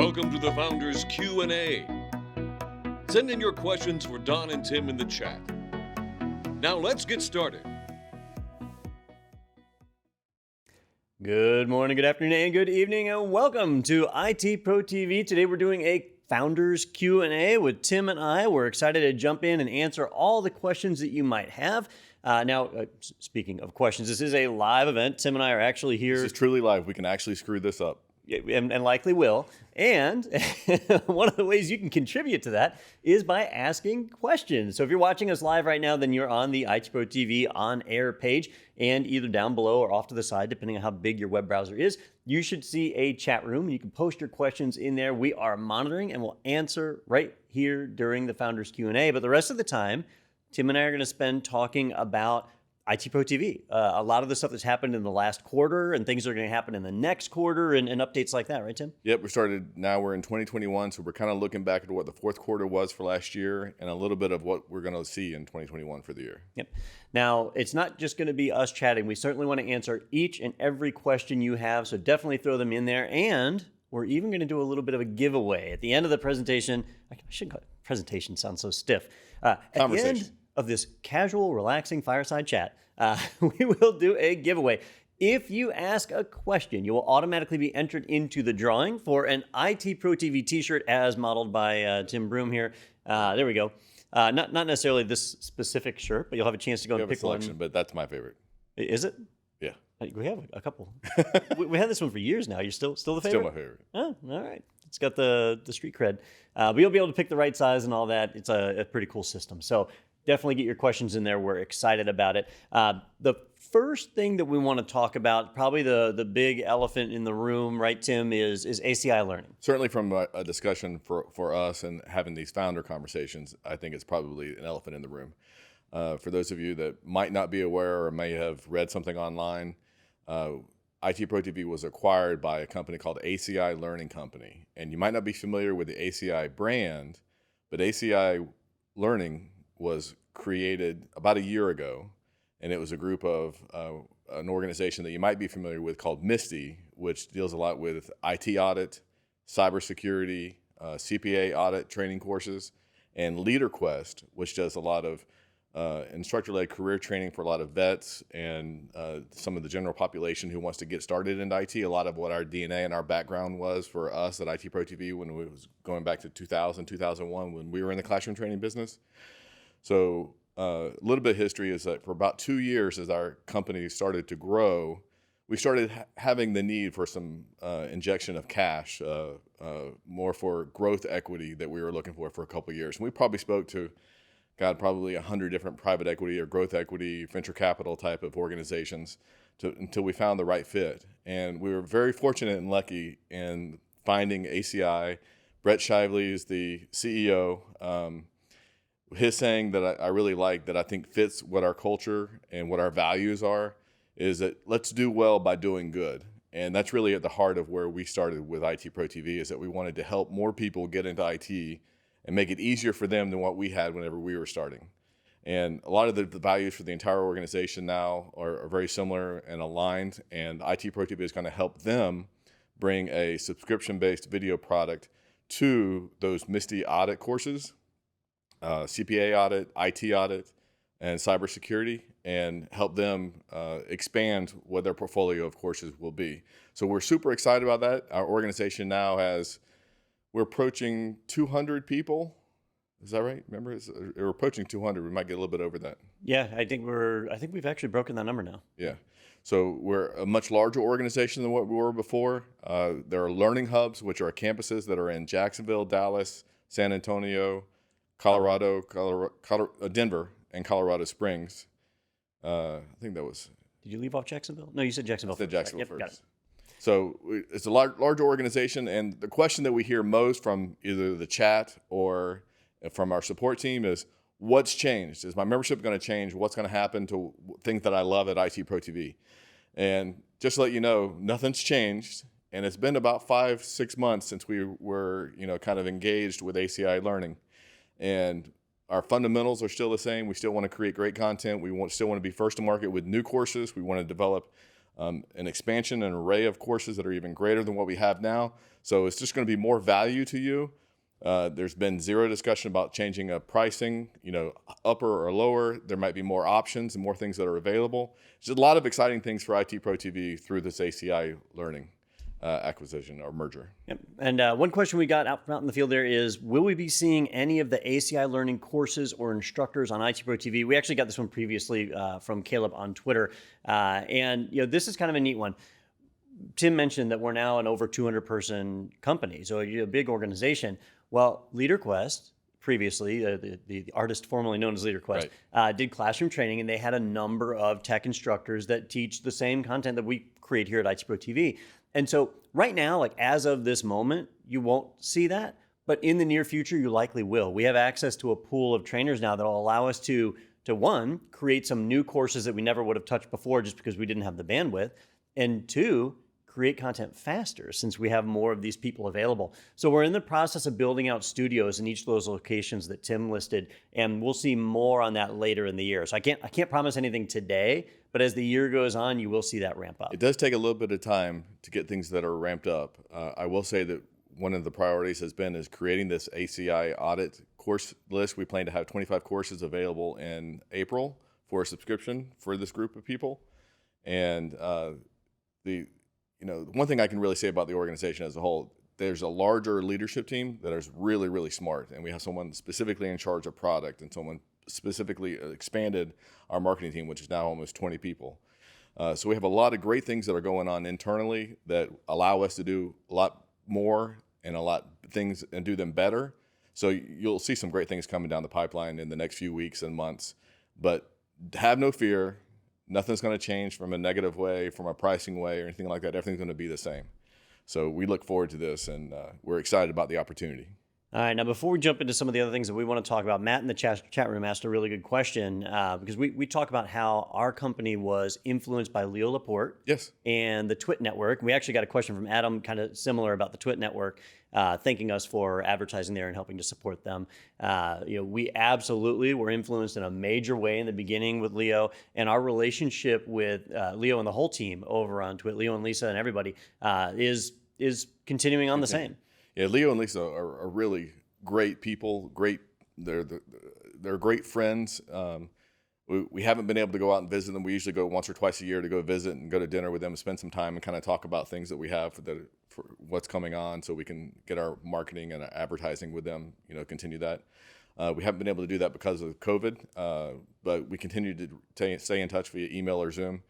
Welcome to the Founders Q&A. Send in your questions for Don and Tim in the chat. Now let's get started. Good morning, good afternoon, and good evening, and welcome to IT Pro TV. Today we're doing a Founders Q&A with Tim and I. We're excited to jump in and answer all the questions that you might have. Speaking of questions, this is a live event. Tim and I are actually here. This is truly live. We can actually screw this up. And likely will. And one of the ways you can contribute to that is by asking questions. So if you're watching us live right now, then you're on the IT Pro TV on-air page, and either down below or off to the side, depending on how big your web browser is, you should see a chat room. You can post your questions in there. We are monitoring and we'll answer right here during the Founders Q&A. But the rest of the time, Tim and I are going to spend talking about IT Pro TV. A lot of the stuff that's happened in the last quarter and things that are going to happen in the next quarter and updates like that, right, Tim? Yep, we're in 2021, so we're kind of looking back at what the fourth quarter was for last year and a little bit of what we're going to see in 2021 for the year. Yep. Now, it's not just going to be us chatting. We certainly want to answer each and every question you have, so definitely throw them in there. And we're even going to do a little bit of a giveaway at the end of the presentation. I shouldn't call it presentation, sounds so stiff. At the end of this casual, relaxing fireside chat, we will do a giveaway. If you ask a question, you will automatically be entered into the drawing for an IT Pro TV t-shirt as modeled by Tim Broom here. There we go. Not necessarily this specific shirt, but you'll have a chance to go and pick one. But that's my favorite. Is it? Yeah. We have a couple. we had this one for years now. You're still the favorite? Still my favorite. Oh, all right. It's got the street cred. But you'll be able to pick the right size and all that. It's a pretty cool system. So definitely get your questions in there. We're excited about it. The first thing that we want to talk about, probably the big elephant in the room, right, Tim, is ACI learning. Certainly from a discussion for us and having these founder conversations, I think it's probably an elephant in the room. For those of you that might not be aware or may have read something online, IT Pro TV was acquired by a company called ACI Learning Company. And you might not be familiar with the ACI brand, but ACI Learning was created about a year ago, and it was a group of an organization that you might be familiar with called MISTI, which deals a lot with IT audit, cybersecurity, CPA audit training courses, and LeaderQuest, which does a lot of instructor-led career training for a lot of vets and some of the general population who wants to get started in IT. A lot of what our DNA and our background was for us at IT Pro TV when we was going back to 2000, 2001, when we were in the classroom training business. So a little bit of history is that for about 2 years as our company started to grow, we started having the need for some injection of cash, more for growth equity that we were looking for a couple of years. And we probably spoke to, probably 100 different private equity or growth equity, venture capital type of organizations until we found the right fit. And we were very fortunate and lucky in finding ACI. Brett Shively is the CEO. His saying that I really like, that I think fits what our culture and what our values are, is that let's do well by doing good. And that's really at the heart of where we started with IT Pro TV, is that we wanted to help more people get into IT and make it easier for them than what we had whenever we were starting. And a lot of the values for the entire organization now are very similar and aligned, and IT Pro TV is going to help them bring a subscription-based video product to those MISTI audit courses, CPA audit, IT audit, and cybersecurity, and help them expand what their portfolio of courses will be. So we're super excited about that. Our organization now we're approaching 200 people. Is that right? Remember, we're approaching 200. We might get a little bit over that. Yeah, I think we've actually broken that number now. Yeah. So we're a much larger organization than what we were before. There are learning hubs, which are campuses that are in Jacksonville, Dallas, San Antonio, Colorado, Denver, and Colorado Springs. I think that was. Did you leave off Jacksonville? No, you said Jacksonville. I said Jacksonville first. Got it. So it's a larger organization, and the question that we hear most from either the chat or from our support team is, what's changed? Is my membership going to change? What's going to happen to things that I love at IT Pro TV? And just to let you know, nothing's changed. And it's been about 5-6 months since we were, kind of engaged with ACI Learning. And our fundamentals are still the same. We still want to create great content. We still want to be first to market with new courses. We want to develop an expansion and array of courses that are even greater than what we have now. So it's just going to be more value to you. There's been zero discussion about changing pricing, upper or lower. There might be more options and more things that are available. There's a lot of exciting things for IT Pro TV through this ACI learning acquisition or merger. Yep. And one question we got out in the field there is, will we be seeing any of the ACI learning courses or instructors on IT Pro TV? We actually got this one previously from Caleb on Twitter. And this is kind of a neat one. Tim mentioned that we're now an over 200 person company, so a big organization. Well, LeaderQuest, previously, the artist formerly known as LeaderQuest, did classroom training, and they had a number of tech instructors that teach the same content that we create here at IT Pro TV. And so right now, like as of this moment, you won't see that, but in the near future, you likely will. We have access to a pool of trainers now that will allow us to one, create some new courses that we never would have touched before just because we didn't have the bandwidth, and two, create content faster since we have more of these people available. So we're in the process of building out studios in each of those locations that Tim listed, and we'll see more on that later in the year. So I can't promise anything today, but as the year goes on, you will see that ramp up. It does take a little bit of time to get things that are ramped up. I will say that one of the priorities is creating this ACI audit course list. We plan to have 25 courses available in April for a subscription for this group of people. And one thing I can really say about the organization as a whole, there's a larger leadership team that is really, really smart. And we have someone specifically in charge of product and someone specifically expanded our marketing team, which is now almost 20 people. So we have a lot of great things that are going on internally that allow us to do a lot more and a lot of things and do them better. So you'll see some great things coming down the pipeline in the next few weeks and months. But have no fear. Nothing's going to change from a negative way, from a pricing way, or anything like that. Everything's going to be the same. So we look forward to this, and we're excited about the opportunity. All right, now before we jump into some of the other things that we want to talk about, Matt in the chat room asked a really good question because we talk about how our company was influenced by Leo Laporte and the Twit network. We actually got a question from Adam kind of similar about the Twit network, thanking us for advertising there and helping to support them. We absolutely were influenced in a major way in the beginning with Leo, and our relationship with Leo and the whole team over on Twit, Leo and Lisa and everybody, is continuing on the same. Yeah, Leo and Lisa are really great people. They're great friends. We haven't been able to go out and visit them. We usually go once or twice a year to go visit and go to dinner with them and spend some time and kind of talk about things that we have for what's coming on, so we can get our marketing and our advertising with them. Continue that. We haven't been able to do that because of COVID, but we continue to stay in touch via email or Zoom.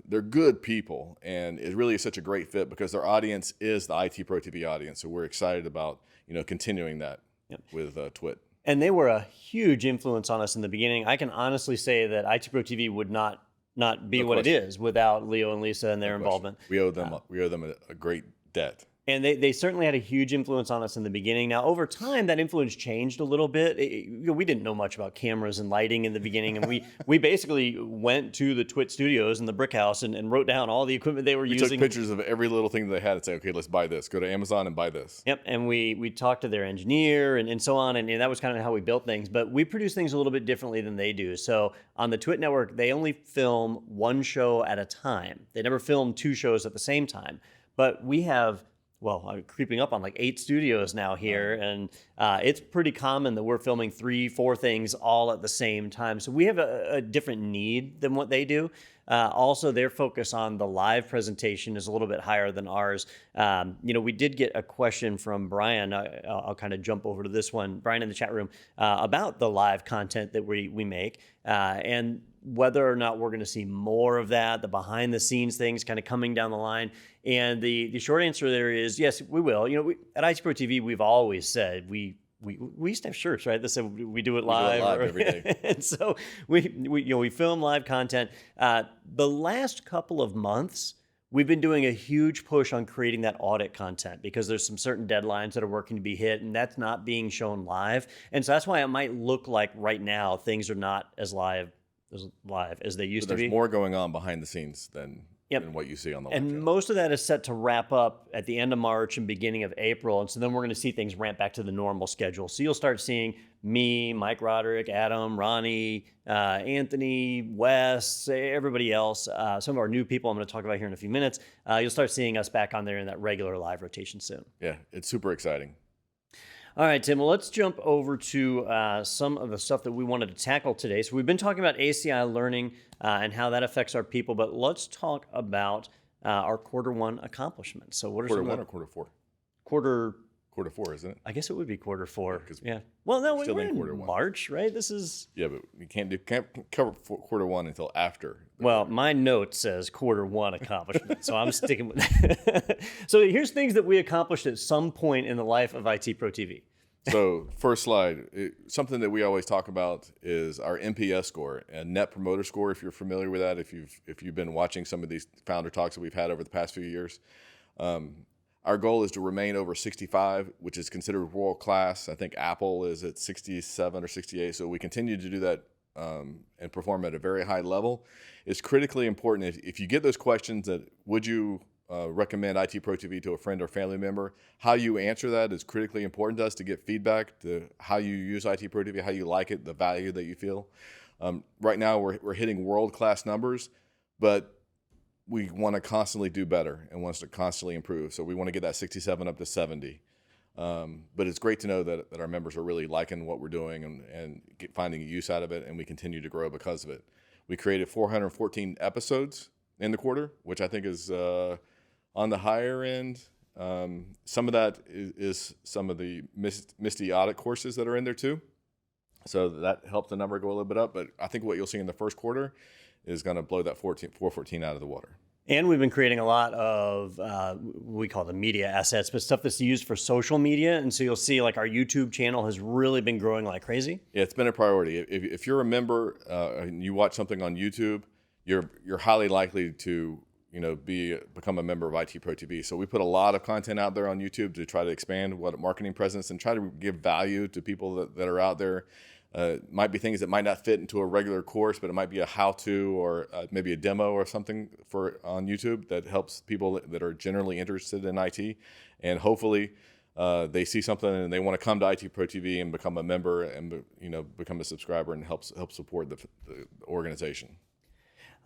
They're good people, and it really is such a great fit because their audience is the IT Pro TV audience. So we're excited about continuing that with Twit. And they were a huge influence on us in the beginning. I can honestly say that IT Pro TV would not be what it is without Leo and Lisa and their involvement. We owe them a great debt. And they certainly had a huge influence on us in the beginning. Now, over time, that influence changed a little bit. We didn't know much about cameras and lighting in the beginning, and we basically went to the Twit studios and the brick house and wrote down all the equipment they were using. We took pictures of every little thing they had and say, okay, let's buy this. Go to Amazon and buy this. Yep, and we talked to their engineer and so on, and that was kind of how we built things. But we produce things a little bit differently than they do. So on the Twit network, they only film one show at a time. They never film two shows at the same time. But we have... I'm creeping up on like 8 studios now here, and it's pretty common that we're filming 3-4 things all at the same time. So we have a different need than what they do. Also, their focus on the live presentation is a little bit higher than ours. We did get a question from Brian. I'll kind of jump over to this one. Brian in the chat room about the live content that we make and whether or not we're going to see more of that, the behind the scenes things kind of coming down the line. And the short answer there is yes, we will. At IT Pro TV, we've always said we used to have shirts, right? That said we do it live. We do it live every day. And so we film live content. The last couple of months, we've been doing a huge push on creating that audit content because there's some certain deadlines that are working to be hit, and that's not being shown live. And so that's why it might look like right now things are not as live as they used to be. There's more going on behind the scenes than Yep. than what you see on the And live channel. most of that is set to wrap up at the end of March and beginning of April. And so then we're going to see things ramp back to the normal schedule. So you'll start seeing me, Mike Roderick, Adam, Ronnie, Anthony, Wes, everybody else, some of our new people I'm going to talk about here in a few minutes. You'll start seeing us back on there in that regular live rotation soon. Yeah, it's super exciting. All right, Tim, well, let's jump over to some of the stuff that we wanted to tackle today. So we've been talking about ACI learning and how that affects our people, but let's talk about our quarter one accomplishments. So what are Quarter some one of or quarter four? Quarter 4, isn't it? I guess it would be quarter 4. 'cause Yeah. Well, no, still we're in in quarter one. March, right? This is... Yeah, but you can't cover quarter one until after. Well, my note says quarter one accomplishment, so I'm sticking with that. So here's things that we accomplished at some point in the life of IT Pro TV. So first slide, something that we always talk about is our NPS score, and Net Promoter Score. If you're familiar with that, if you've been watching some of these founder talks that we've had over the past few years, our goal is to remain over 65, which is considered world class. I think Apple is at 67 or 68, so we continue to do that and perform at a very high level. It's critically important if you get those questions that would you recommend IT Pro TV to a friend or family member, how you answer that is critically important to us to get feedback to how you use IT Pro TV, how you like it, the value that you feel. Right now we're hitting world-class numbers, but we want to constantly do better and wants to constantly improve. So we want to get that 67 up to 70. But it's great to know that our members are really liking what we're doing and finding use out of it, and we continue to grow because of it. We created 414 episodes in the quarter, which I think is on the higher end. Some of that is some of the Misty audit courses that are in there too. So that helped the number go a little bit up. But I think what you'll see in the first quarter is going to blow that 414 out of the water. And we've been creating a lot of, we call them media assets, but stuff that's used for social media. And so you'll see like our YouTube channel has really been growing like crazy. Yeah, it's been a priority. If you're a member and you watch something on YouTube, you're highly likely to become a member of IT Pro TV. So we put a lot of content out there on YouTube to try to expand what marketing presence and try to give value to people that are out there. Might be things that might not fit into a regular course, but it might be a how-to or maybe a demo or something on YouTube that helps people that are generally interested in IT. And hopefully they see something and they want to come to IT Pro TV and become a member and become a subscriber and help support the organization.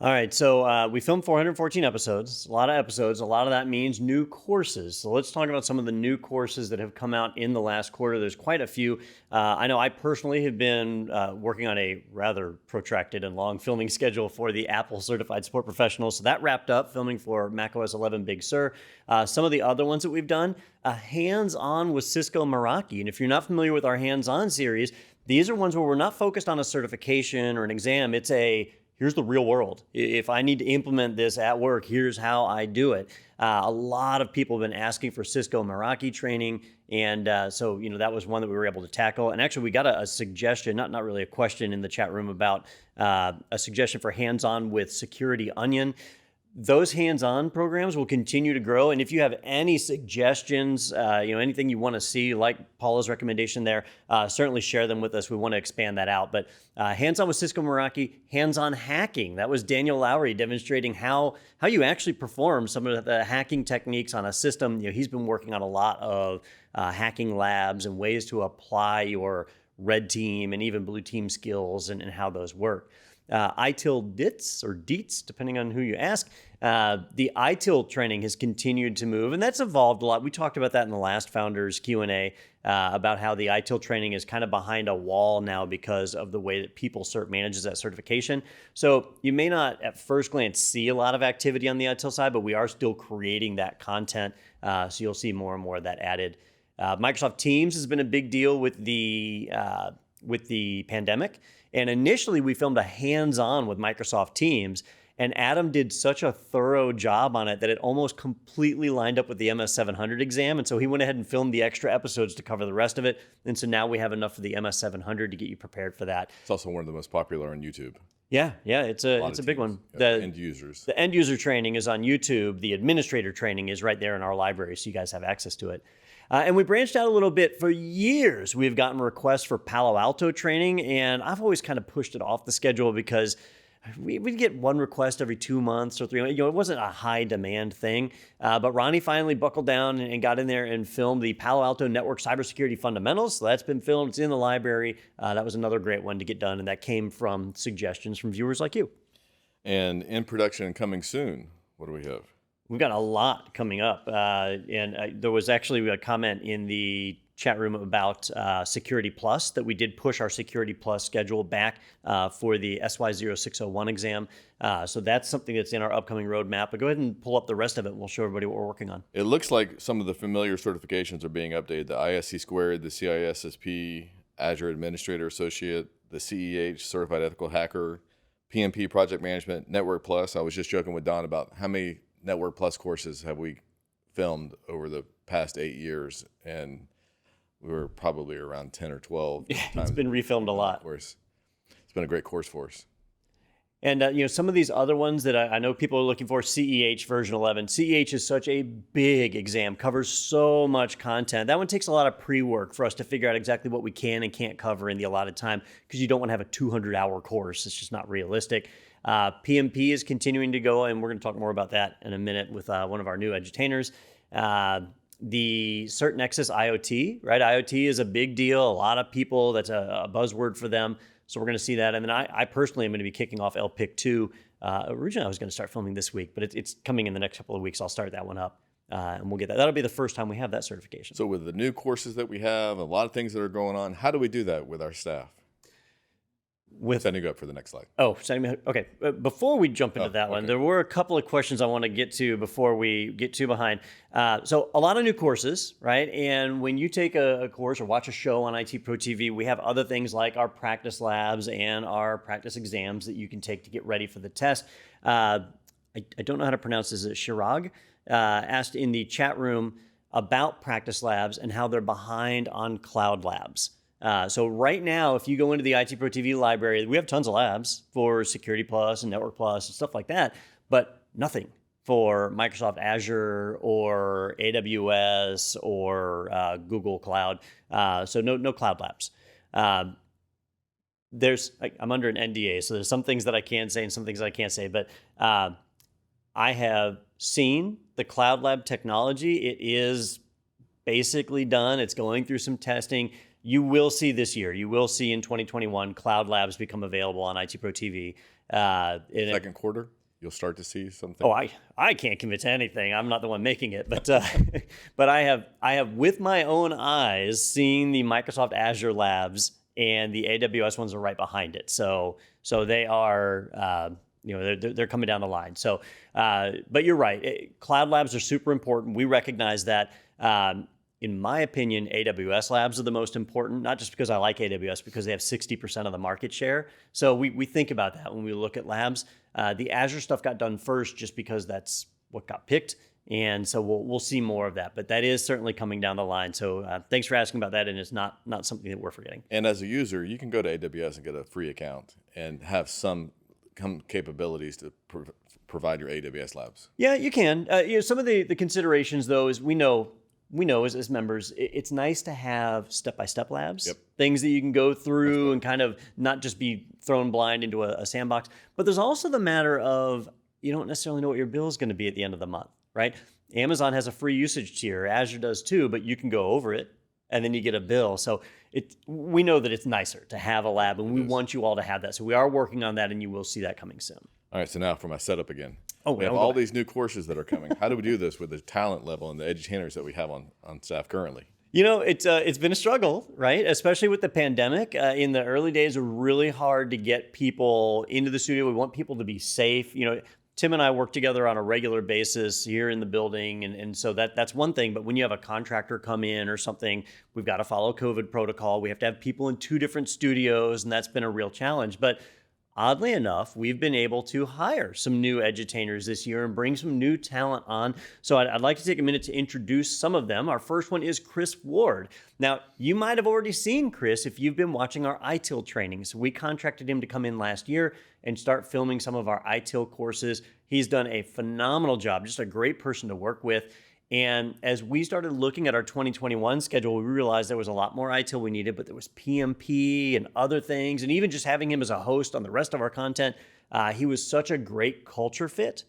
All right, so we filmed 414 episodes, a lot of episodes. A lot of that means new courses. So let's talk about some of the new courses that have come out in the last quarter. There's quite a few. I know I personally have been working on a rather protracted and long filming schedule for the Apple Certified Support Professionals. So that wrapped up filming for macOS 11 Big Sur. Some of the other ones that we've done, hands-on with Cisco Meraki. And if you're not familiar with our hands-on series, these are ones where we're not focused on a certification or an exam. It's here's the real world. If I need to implement this at work, here's how I do it. A lot of people have been asking for Cisco Meraki training. And so, that was one that we were able to tackle. And actually, we got a suggestion, not really a question in the chat room about a suggestion for hands-on with Security Onion. Those hands-on programs will continue to grow. And if you have any suggestions, anything you want to see, like Paula's recommendation there, certainly share them with us. We want to expand that out. But hands-on with Cisco Meraki, hands-on hacking. That was Daniel Lowry demonstrating how you actually perform some of the hacking techniques on a system. He's been working on a lot of hacking labs and ways to apply your red team and even blue team skills and how those work. Itil Dietz, depending on who you ask. The Itil training has continued to move, and that's evolved a lot. We talked about that in the last Founders Q&A about how the Itil training is kind of behind a wall now because of the way that PeopleCert manages that certification. So you may not at first glance see a lot of activity on the Itil side, but we are still creating that content. So you'll see more and more of that added. Microsoft Teams has been a big deal with the pandemic. And initially, we filmed a hands-on with Microsoft Teams, and Adam did such a thorough job on it that it almost completely lined up with the MS700 exam. And so he went ahead and filmed the extra episodes to cover the rest of it. And so now we have enough for the MS700 to get you prepared for that. It's also one of the most popular on YouTube. Yeah, it's a big one. The end users. The end user training is on YouTube. The administrator training is right there in our library, so you guys have access to it. And we branched out a little bit. For years, we've gotten requests for Palo Alto training, and I've always kind of pushed it off the schedule because we'd get one request every 2 months or 3 months. It wasn't a high demand thing. But Ronnie finally buckled down and got in there and filmed the Palo Alto Network Cybersecurity Fundamentals. So that's been filmed. It's in the library. That was another great one to get done. And that came from suggestions from viewers like you. And in production and coming soon, what do we have? We've got a lot coming up. There was actually a comment in the chat room about Security Plus, that we did push our Security Plus schedule back for the SY0601 exam. So that's something that's in our upcoming roadmap. But go ahead and pull up the rest of it, and we'll show everybody what we're working on. It looks like some of the familiar certifications are being updated. The ISC Squared, the CISSP, Azure Administrator Associate, the CEH, Certified Ethical Hacker, PMP Project Management, Network Plus. I was just joking with Don about how many Network Plus courses have we filmed over the past 8 years, and we were probably around 10 or 12. It's been refilmed a lot. Of course. It's been a great course for us. And some of these other ones that I know people are looking for, CEH version 11. CEH is such a big exam, covers so much content. That one takes a lot of pre-work for us to figure out exactly what we can and can't cover in the allotted time, because you don't want to have a 200-hour course. It's just not realistic. PMP is continuing to go, and we're going to talk more about that in a minute with one of our new edutainers. The Cert Nexus IoT, right? IoT is a big deal. A lot of people, that's a buzzword for them. So we're going to see that. And then I personally am going to be kicking off LPIC 2. Originally, I was going to start filming this week, but it's coming in the next couple of weeks. I'll start that one up, and we'll get that. That'll be the first time we have that certification. So with the new courses that we have, a lot of things that are going on, how do we do that with our staff? Setting you up for the next slide. Oh, okay. Before we jump into that one, there were a couple of questions I want to get to before we get too behind. So a lot of new courses, right? And when you take a course or watch a show on IT Pro TV, we have other things like our practice labs and our practice exams that you can take to get ready for the test. I don't know how to pronounce this. Is it Shirag? Asked in the chat room about practice labs and how they're behind on cloud labs. So right now, if you go into the IT Pro TV library, we have tons of labs for Security Plus and Network Plus and stuff like that, but nothing for Microsoft Azure or AWS or Google Cloud. So no cloud labs. I'm under an NDA, so there's some things that I can say and some things I can't say, but I have seen the cloud lab technology. It is basically done. It's going through some testing. You will see this year, you will see in 2021, cloud labs become available on IT Pro TV. Second quarter, you'll start to see something. Oh, I can't commit to anything. I'm not the one making it, but but I have with my own eyes seen the Microsoft Azure labs, and the AWS ones are right behind it. So they are they're coming down the line. So but you're right, cloud labs are super important. We recognize that. In my opinion, AWS labs are the most important, not just because I like AWS, because they have 60% of the market share. So we think about that when we look at labs. The Azure stuff got done first just because that's what got picked. And so we'll see more of that. But that is certainly coming down the line. So thanks for asking about that. And it's not something that we're forgetting. And as a user, you can go to AWS and get a free account and have some capabilities to provide your AWS labs. Yeah, you can. Some of the considerations, though, is we know as members, it's nice to have step-by-step labs, things that you can go through and kind of not just be thrown blind into a sandbox. But there's also the matter of you don't necessarily know what your bill is going to be at the end of the month, right? Amazon has a free usage tier. Azure does too, but you can go over it and then you get a bill. So we know that it's nicer to have a lab, and we want you all to have that. So we are working on that, and you will see that coming soon. All right, so now for my setup again. Oh, we have all these new courses that are coming. How do we do this with the talent level and the edutainers that we have on staff currently? It's been a struggle, right? Especially with the pandemic. In the early days, it was really hard to get people into the studio. We want people to be safe. Tim and I work together on a regular basis here in the building, and so that's one thing. But when you have a contractor come in or something, we've got to follow COVID protocol. We have to have people in 2 different studios, and that's been a real challenge. But oddly enough, we've been able to hire some new edutainers this year and bring some new talent on. So I'd like to take a minute to introduce some of them. Our first one is Chris Ward. Now, you might have already seen Chris if you've been watching our Itil Training. So we contracted him to come in last year and start filming some of our Itil courses. He's done a phenomenal job, just a great person to work with. And as we started looking at our 2021 schedule, we realized there was a lot more Itil we needed, but there was PMP and other things. And even just having him as a host on the rest of our content He was such a great culture fit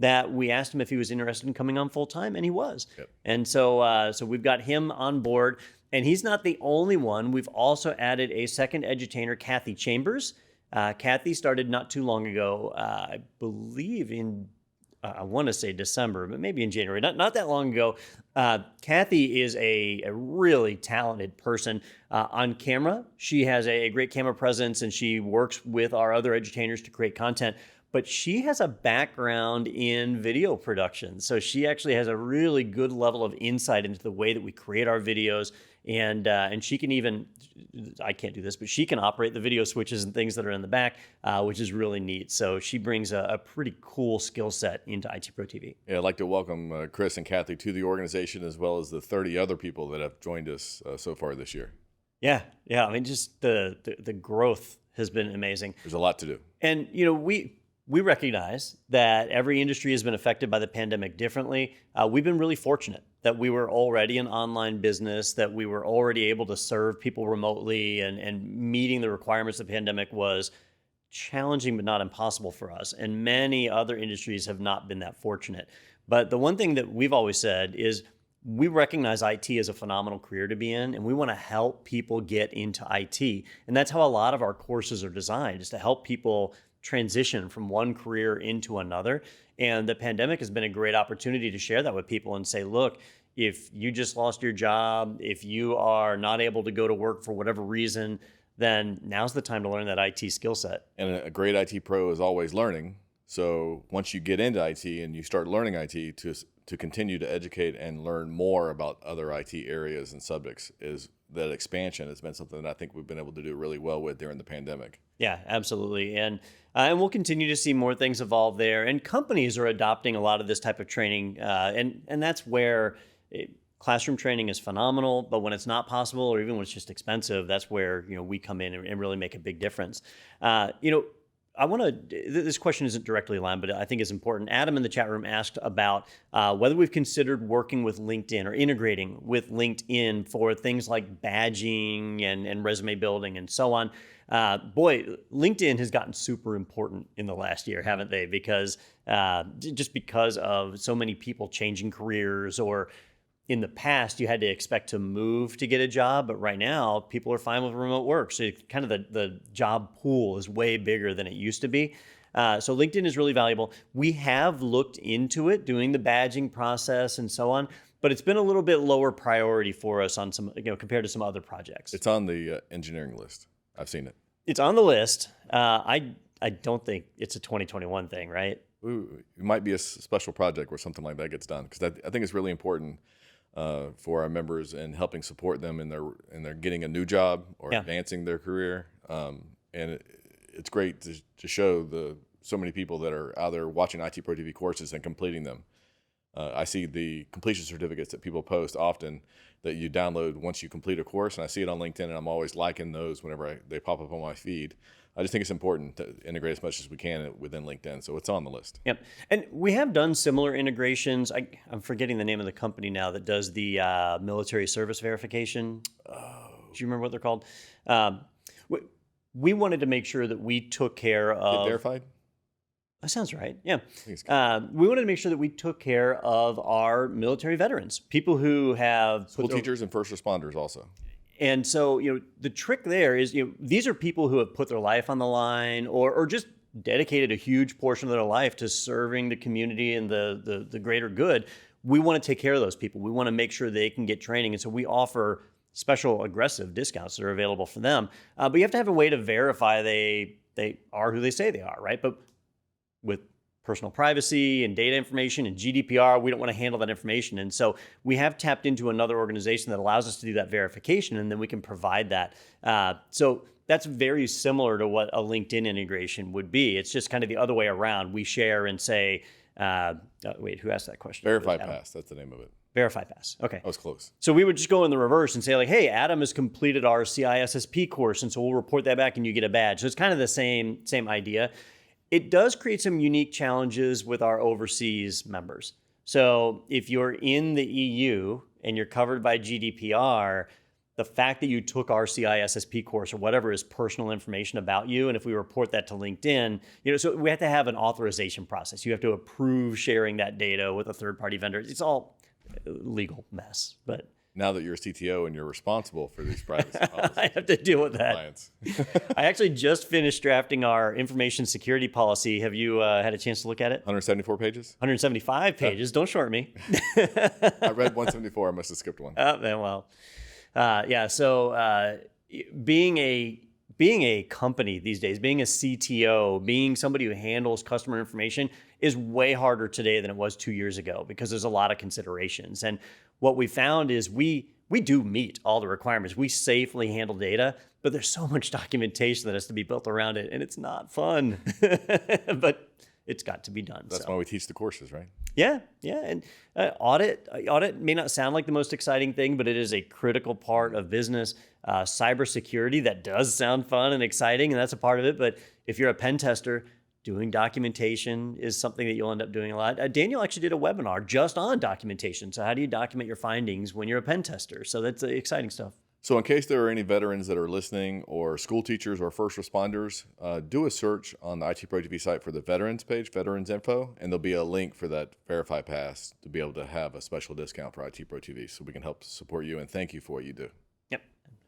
that we asked him if he was interested in coming on full time, and he was. Yep. And so we've got him on board, and he's not the only one. We've also added a second edutainer, Kathy Chambers. Kathy started not too long ago, I believe in I want to say December, but maybe in January, not that long ago. Kathy is a really talented person on camera. She has a great camera presence, and she works with our other edutainers to create content. But she has a background in video production. So she actually has a really good level of insight into the way that we create our videos. And she can even, I can't do this, but she can operate the video switches and things that are in the back, which is really neat. So she brings a pretty cool skill set into IT Pro TV. Yeah, I'd like to welcome Chris and Kathy to the organization, as well as the 30 other people that have joined us so far this year. Yeah. I mean, just the growth has been amazing. There's a lot to do. And, you know, we recognize that every industry has been affected by the pandemic differently. We've been really fortunate that we were already an online business, that we were already able to serve people remotely, and meeting the requirements of the pandemic was challenging but not impossible for us. And many other industries have not been that fortunate. But the one thing that we've always said is we recognize IT as a phenomenal career to be in, and we want to help people get into IT. And that's how a lot of our courses are designed, is to help people transition from one career into another. And the pandemic has been a great opportunity to share that with people and say, look, if you just lost your job, if you are not able to go to work for whatever reason, then now's the time to learn that IT skill set. And a great IT pro is always learning. So once you get into IT and you start learning IT, to continue to educate and learn more about other IT areas and subjects, is that expansion has been something that I think we've been able to do really well with during the pandemic. Yeah, absolutely. And we'll continue to see more things evolve there. And companies are adopting a lot of this type of training. And that's where classroom training is phenomenal. But when it's not possible, or even when it's just expensive, that's where, you know, we come in and really make a big difference. I want to, this question isn't directly aligned, but I think it's important. Adam in the chat room asked about whether we've considered working with LinkedIn or integrating with LinkedIn for things like badging and resume building and so on. Boy, LinkedIn has gotten super important in the last year, haven't they? Because just because of so many people changing careers, or in the past, you had to expect to move to get a job, but right now people are fine with remote work. So kind of the job pool is way bigger than it used to be. So LinkedIn is really valuable. We have looked into it, doing the badging process and so on, but it's been a little bit lower priority for us on some, compared to some other projects. It's on the engineering list. I've seen it. It's on the list. I don't think it's a 2021 thing, right? It might be a special project where something like that gets done, because I think it's really important for our members and helping support them in their getting a new job or advancing their career. And it's great to show so many people that are out there watching IT Pro TV courses and completing them. I see the completion certificates that people post often that you download once you complete a course, and I see it on LinkedIn, and I'm always liking those whenever they pop up on my feed. I just think it's important to integrate as much as we can within LinkedIn, so it's on the list. Yep, and we have done similar integrations. I'm forgetting the name of the company now that does the military service verification. Do you remember what they're called? We wanted to make sure that we took care of... Get Verified? That sounds right. Yeah. We wanted to make sure that we took care of our military veterans, people who have... School teachers and first responders also. And so, the trick there is, these are people who have put their life on the line, or just dedicated a huge portion of their life to serving the community and the greater good. We want to take care of those people. We want to make sure they can get training. And so we offer special aggressive discounts that are available for them. But you have to have a way to verify they are who they say they are, right? But with personal privacy and data information and GDPR, we don't want to handle that information. And so we have tapped into another organization that allows us to do that verification, and then we can provide that. So that's very similar to what a LinkedIn integration would be. It's just kind of the other way around. We share and say, wait, who asked that question? Verify Pass, that's the name of it. Verify Pass. Okay. That was close. So we would just go in the reverse and say, like, hey, Adam has completed our CISSP course, and so we'll report that back and you get a badge. So it's kind of the same idea. It does create some unique challenges with our overseas members. So if you're in the EU and you're covered by GDPR, the fact that you took our CISSP course or whatever is personal information about you. And if we report that to LinkedIn, so we have to have an authorization process. You have to approve sharing that data with a third-party vendor. It's all legal mess, but now that you're a CTO and you're responsible for these privacy policies, I have to deal with that. I actually just finished drafting our information security policy. Have you had a chance to look at it? 174 pages? 175 pages. Don't short me. I read 174. I must have skipped one. Well, yeah. So being a company these days, being a CTO, being somebody who handles customer information is way harder today than it was 2 years ago because there's a lot of considerations. And what we found is we do meet all the requirements. We safely handle data, but there's so much documentation that has to be built around it, and it's not fun. But it's got to be done. That's why we teach the courses, right? Yeah. And audit may not sound like the most exciting thing, but it is a critical part of business. Cybersecurity, that does sound fun and exciting, and that's a part of it. But if you're a pen tester, doing documentation is something that you'll end up doing a lot. Daniel actually did a webinar just on documentation. So how do you document your findings when you're a pen tester? So that's exciting stuff. So in case there are any veterans that are listening or school teachers or first responders, do a search on the IT Pro TV site for the veterans page, veterans info, and there'll be a link for that Verify Pass to be able to have a special discount for IT Pro TV so we can help support you and thank you for what you do. Yep,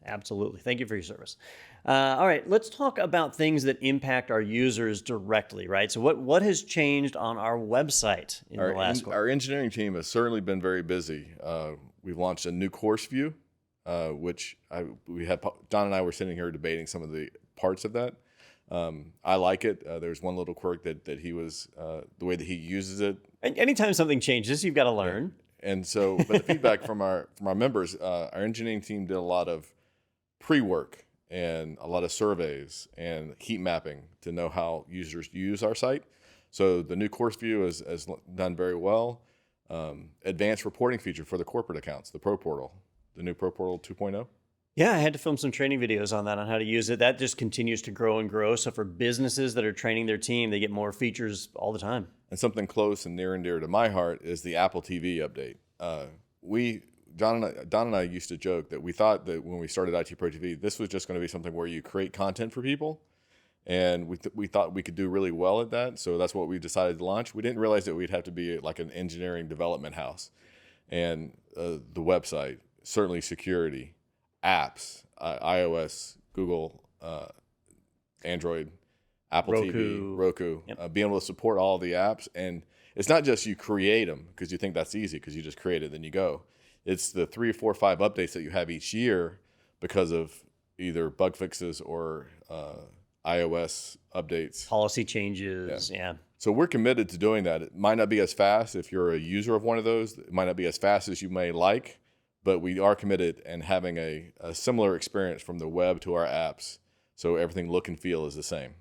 absolutely. Thank you for your service. All right, let's talk about things that impact our users directly, right? So what has changed on our website in the last quarter? Our engineering team has certainly been very busy. We've launched a new course view, which Don and I were sitting here debating some of the parts of that. I like it. There's one little quirk that he was, the way that he uses it. Anytime something changes, you've got to learn. Yeah. And so, but the feedback from our members, our engineering team did a lot of pre-work and a lot of surveys and heat mapping to know how users use our site. So the new course view has done very well. Advanced reporting feature for the corporate accounts, the Pro Portal, the new Pro Portal 2.0. Yeah, I had to film some training videos on that, on how to use it. That just continues to grow and grow. So for businesses that are training their team, they get more features all the time. And something close and near and dear to my heart is the Apple TV update. Don and I used to joke that we thought that when we started IT Pro TV, this was just going to be something where you create content for people. And we thought we could do really well at that. So that's what we decided to launch. We didn't realize that we'd have to be like an engineering development house. And the website, certainly security, apps, iOS, Google, Android, Apple TV, Roku, Yep. Being able to support all the apps. And it's not just you create them because you think that's easy because you just create it, then you go. It's the 3, 4, 5 updates that you have each year because of either bug fixes or iOS updates. Policy changes, yeah. So we're committed to doing that. It might not be as fast if you're a user of one of those. It might not be as fast as you may like, but we are committed and having a similar experience from the web to our apps. So everything look and feel is the same.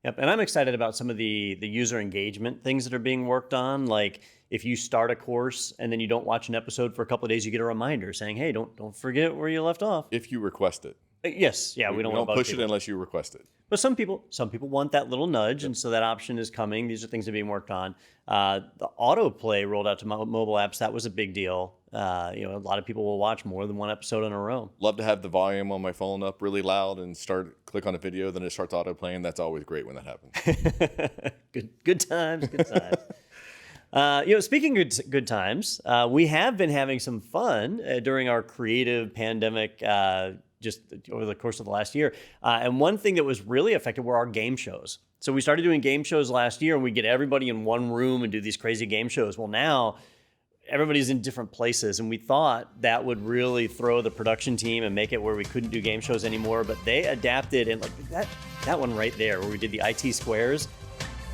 Yep, and I'm excited about some of the user engagement things that are being worked on. Like if you start a course and then you don't watch an episode for a couple of days, you get a reminder saying, "Hey, don't forget where you left off." If you request it. Yes, yeah, we don't push it unless you request it. But some people want that little nudge, and so that option is coming. These are things that are being worked on. The autoplay rolled out to mobile apps. That was a big deal. A lot of people will watch more than one episode in a row. Love to have the volume on my phone up really loud and click on a video, then it starts autoplaying. That's always great when that happens. Good times, good times. Speaking of good times, we have been having some fun during our creative pandemic just over the course of the last year. And one thing that was really effective were our game shows. So we started doing game shows last year, and we get everybody in one room and do these crazy game shows. Well, now everybody's in different places, and we thought that would really throw the production team and make it where we couldn't do game shows anymore. But they adapted, and like that one right there where we did the IT squares.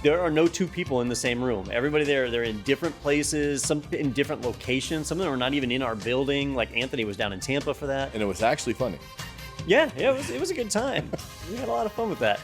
There are no two people in the same room. Everybody there, they're in different places, some in different locations. Some of them are not even in our building. Like Anthony was down in Tampa for that. And it was actually funny. Yeah, it was a good time. We had a lot of fun with that.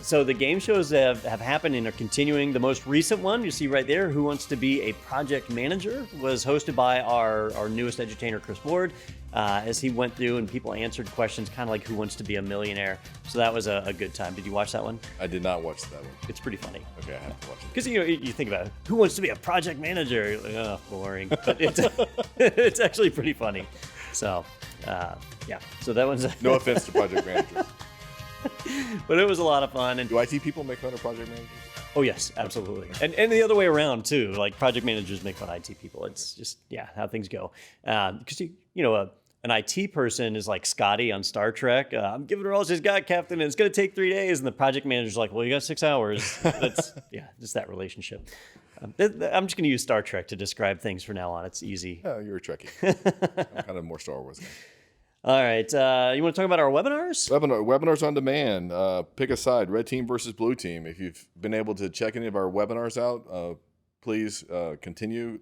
So the game shows have happened and are continuing. The most recent one, you see right there, Who Wants to Be a Project Manager, was hosted by our newest edutainer, Chris Ward, as he went through and people answered questions kind of like Who Wants to Be a Millionaire. So that was a good time. Did you watch that one? I did not watch that one. It's pretty funny. Okay, I have to watch it. Because you think about it, who wants to be a project manager? You're like, oh, boring. But it's it's actually pretty funny. So Yeah, so that one's No offense to project managers. but it was a lot of fun. And Do IT people make fun of project managers? oh yes, absolutely. And the other way around too. Like project managers make fun of IT people. It's just how things go. Because an IT person is like Scotty on Star Trek. I'm giving her all she's got, Captain, and it's going to take 3 days. And the project manager's like, well, you got 6 hours. That's just that relationship. I'm just going to use Star Trek to describe things from now on. It's easy. Oh, you're a Trekkie. I'm kind of more Star Wars guy. All right. You want to talk about our webinars? Webinars on demand. Pick a side, red team versus blue team. If you've been able to check any of our webinars out, please continue.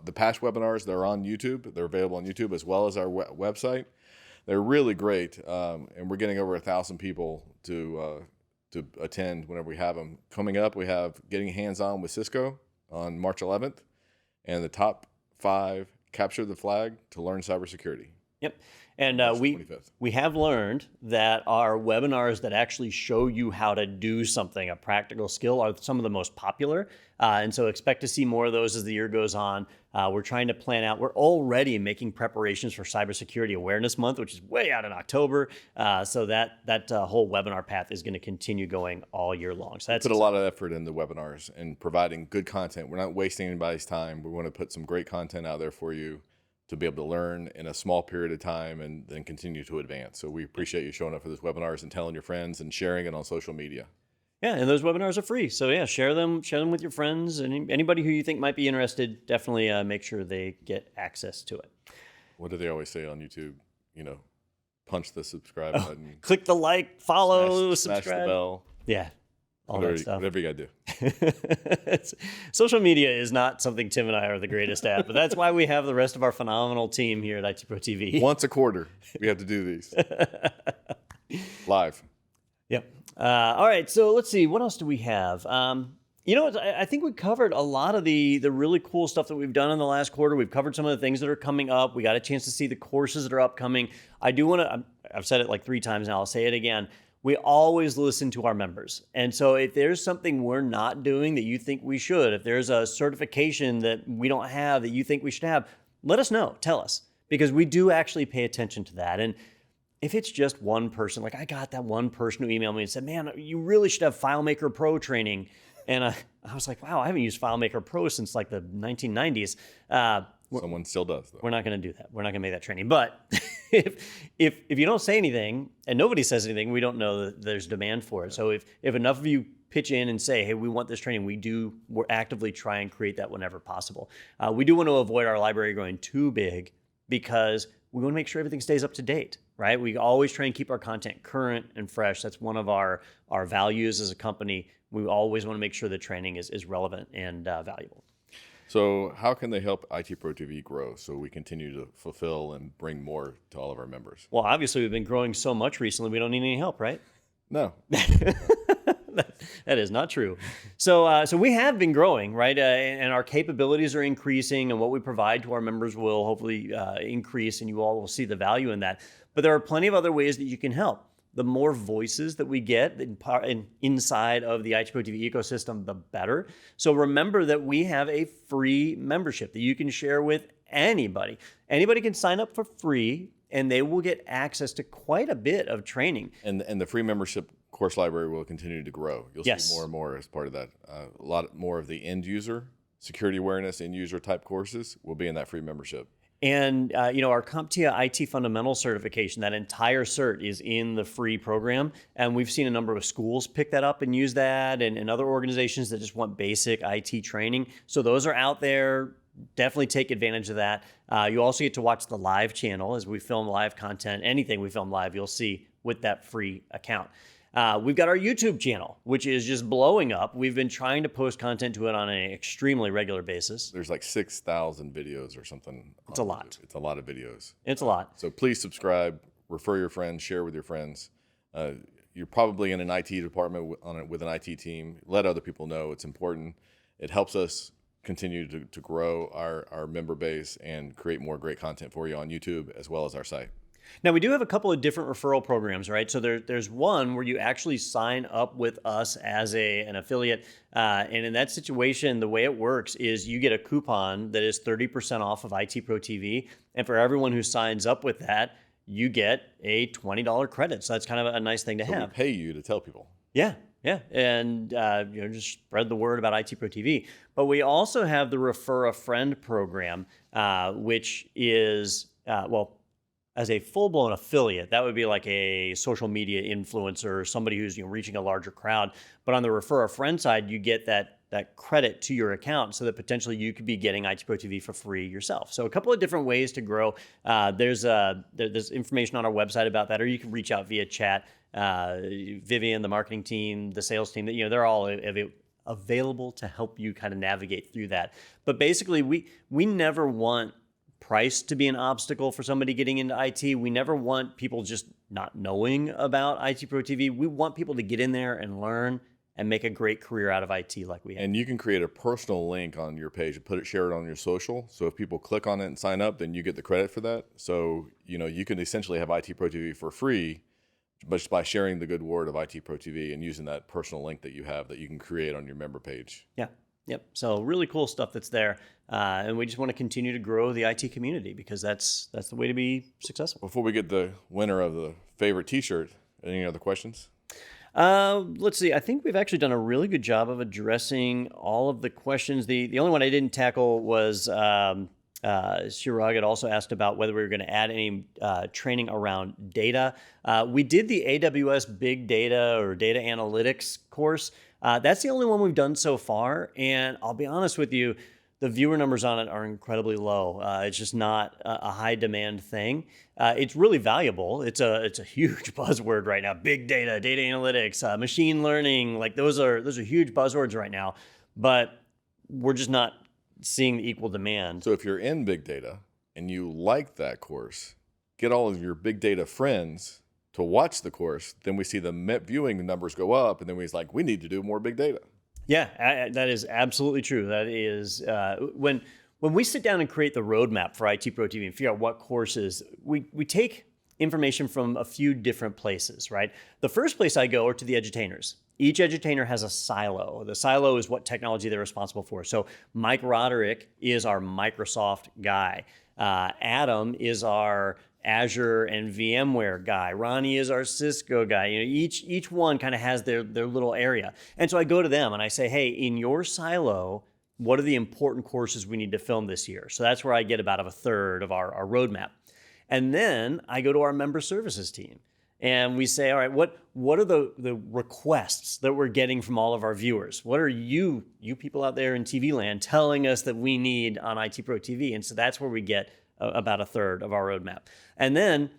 The past webinars, they're on YouTube. They're available on YouTube as well as our website. They're really great, and we're getting over 1,000 people to attend whenever we have them. Coming up, we have Getting Hands-On with Cisco on March 11th, and the top 5 Capture the Flag to Learn Cybersecurity. Yep. And March 25th. we have learned that our webinars that actually show you how to do something, a practical skill, are some of the most popular. And so expect to see more of those as the year goes on. We're trying to plan out. We're already making preparations for Cybersecurity Awareness Month, which is way out in October. So that whole webinar path is going to continue going all year long. So that's put a lot of effort in the webinars and providing good content. We're not wasting anybody's time. We want to put some great content out there for you to be able to learn in a small period of time and then continue to advance. So we appreciate you showing up for those webinars and telling your friends and sharing it on social media. Yeah, and those webinars are free. So share them with your friends and anybody who you think might be interested. Definitely make sure they get access to it. What do they always say on YouTube? Punch the subscribe button. Click the like, follow, smash subscribe. the bell. Yeah. All that stuff. Whatever you got to do. Social media is not something Tim and I are the greatest at, but that's why we have the rest of our phenomenal team here at IT Pro TV. Once a quarter, we have to do these. Live. Yep. All right, so let's see. What else do we have? I think we covered a lot of the really cool stuff that we've done in the last quarter. We've covered some of the things that are coming up. We got a chance to see the courses that are upcoming. I do want to, I've said it like 3 times now, I'll say it again. We always listen to our members. And so if there's something we're not doing that you think we should, if there's a certification that we don't have that you think we should have, let us know, tell us, because we do actually pay attention to that. And if it's just one person, like I got that one person who emailed me and said, man, you really should have Filemaker Pro training. And I was like, wow, I haven't used Filemaker Pro since like the 1990s. Someone still does, though. We're not going to do that. We're not going to make that training. But if you don't say anything and nobody says anything, we don't know that there's demand for it. So if enough of you pitch in and say, hey, we want this training, we're actively try and create that whenever possible. We do want to avoid our library growing too big because we want to make sure everything stays up to date, right? We always try and keep our content current and fresh. That's one of our values as a company. We always want to make sure the training is relevant and valuable. So how can they help IT Pro TV grow so we continue to fulfill and bring more to all of our members? Well, obviously, we've been growing so much recently, we don't need any help, right? No. That is not true. So we have been growing, right? And our capabilities are increasing, and what we provide to our members will hopefully increase, and you all will see the value in that. But there are plenty of other ways that you can help. The more voices that we get inside of the IT Pro TV ecosystem, the better. So remember that we have a free membership that you can share with anybody. Anybody can sign up for free, and they will get access to quite a bit of training. And the free membership course library will continue to grow. You'll see more and more as part of that. A lot more of the end user, security awareness, end user type courses will be in that free membership. And, our CompTIA IT Fundamental certification, that entire cert is in the free program. And we've seen a number of schools pick that up and use that, and other organizations that just want basic IT training. So those are out there. Definitely take advantage of that. You also get to watch the live channel as we film live content. Anything we film live, you'll see with that free account. We've got our YouTube channel, which is just blowing up. We've been trying to post content to it on an extremely regular basis. There's like 6,000 videos or something. It's a lot. YouTube. It's a lot of videos. It's a lot. So please subscribe, refer your friends, share with your friends. You're probably in an IT department with an IT team. Let other people know. It's important. It helps us continue to grow our member base and create more great content for you on YouTube as well as our site. Now, we do have a couple of different referral programs, right? So there's one where you actually sign up with us as an affiliate. And in that situation, the way it works is you get a coupon that is 30% off of IT Pro TV. And for everyone who signs up with that, you get a $20 credit. So that's kind of a nice thing to So we have. pay you to tell people. Yeah, yeah, and just spread the word about IT Pro TV. But we also have the Refer a Friend program, which is as a full-blown affiliate, that would be like a social media influencer, somebody who's reaching a larger crowd. But on the Refer a Friend side, you get that credit to your account so that potentially you could be getting IT Pro TV for free yourself. So a couple of different ways to grow. There's information on our website about that, or you can reach out via chat. Vivian, the marketing team, the sales team, they're all available to help you kind of navigate through that. But basically, we never want price to be an obstacle for somebody getting into IT. We never want people just not knowing about IT Pro TV. We want people to get in there and learn and make a great career out of IT like we have. And you can create a personal link on your page and share it on your social. So if people click on it and sign up, then you get the credit for that. So, you can essentially have IT Pro TV for free, but just by sharing the good word of IT Pro TV and using that personal link that you have that you can create on your member page. Yeah. Yep. So really cool stuff that's there. And we just want to continue to grow the IT community because that's the way to be successful. Before we get the winner of the favorite t-shirt, any other questions? Let's see. I think we've actually done a really good job of addressing all of the questions. The only one I didn't tackle was Shirag had also asked about whether we were going to add any training around data. We did the AWS Big Data or Data Analytics course. That's the only one we've done so far. And I'll be honest with you, the viewer numbers on it are incredibly low. It's just not a high demand thing. It's really valuable. It's a huge buzzword right now. Big data, data analytics, machine learning, like those are huge buzzwords right now. But we're just not seeing the equal demand. So if you're in big data and you like that course, get all of your big data friends to watch the course. Then we see the viewing numbers go up, and then we're like, we need to do more big data. Yeah, that is absolutely true. That is when we sit down and create the roadmap for IT Pro TV and figure out what courses, we take information from a few different places, right? The first place I go are to the edutainers. Each edutainer has a silo. The silo is what technology they're responsible for. So Mike Roderick is our Microsoft guy. Adam is our Azure and VMware guy. Ronnie is our Cisco guy. Each one kind of has their little area. And so I go to them and I say, hey, in your silo, what are the important courses we need to film this year? So that's where I get about a third of our roadmap. And then I go to our member services team and we say, all right, what are the requests that we're getting from all of our viewers? What are you people out there in TV land telling us that we need on IT Pro TV? And so that's where we get about a third of our roadmap. And then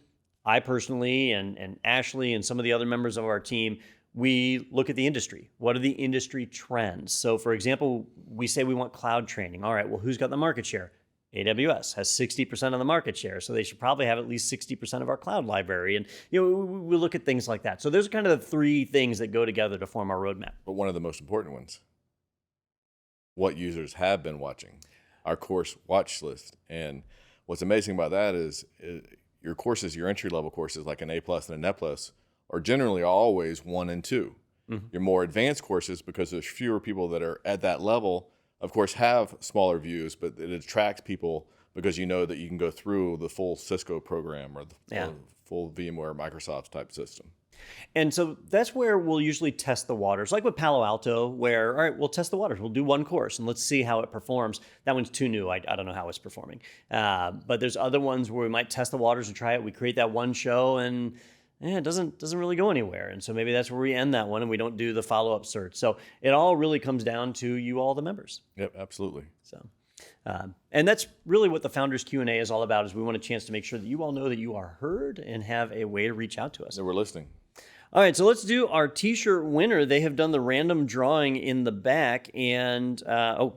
I personally and Ashley and some of the other members of our team, we look at the industry. What are the industry trends? So for example, we say we want cloud training. All right, well, who's got the market share? AWS has 60% of the market share, so they should probably have at least 60% of our cloud library. And we look at things like that. So those are kind of the three things that go together to form our roadmap. But one of the most important ones, what users have been watching, our course watch list. And what's amazing about that is your courses, your entry-level courses like an A+ and a Net+, are generally always 1 and 2. Mm-hmm. Your more advanced courses, because there's fewer people that are at that level, of course, have smaller views, but it attracts people because you know that you can go through the full Cisco program or the full VMware Microsoft type system. And so that's where we'll usually test the waters, like with Palo Alto, where, all right, we'll test the waters. We'll do one course and let's see how it performs. That one's too new. I don't know how it's performing. But there's other ones where we might test the waters and try it. We create that one show and it doesn't really go anywhere. And so maybe that's where we end that one and we don't do the follow-up search. So it all really comes down to you all, the members. Yep, absolutely. So, and that's really what the Founders Q&A is all about, is we want a chance to make sure that you all know that you are heard and have a way to reach out to us. That we're listening. All right, so let's do our t-shirt winner. They have done the random drawing in the back, and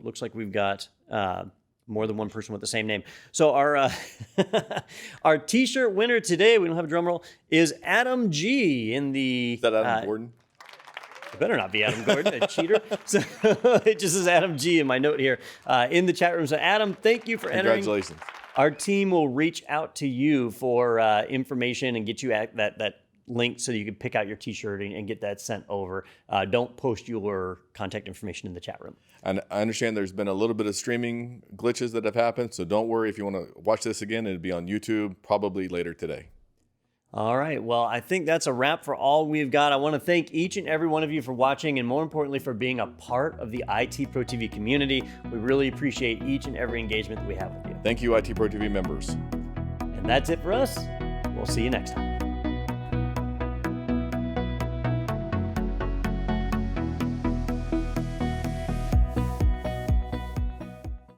looks like we've got more than one person with the same name. So our our t-shirt winner today, we don't have a drum roll, is Adam G. in the... Is that Adam Gordon? It better not be Adam Gordon, a cheater. So it just says Adam G. in my note here in the chat room. So Adam, thank you for entering. Congratulations. Our team will reach out to you for information and get you that link so that you can pick out your t-shirt and get that sent over. Don't post your contact information in the chat room. And I understand there's been a little bit of streaming glitches that have happened, so don't worry if you want to watch this again. It'll be on YouTube probably later today. All right. Well, I think that's a wrap for all we've got. I want to thank each and every one of you for watching and more importantly for being a part of the IT Pro TV community. We really appreciate each and every engagement that we have with you. Thank you, IT Pro TV members. And that's it for us. We'll see you next time.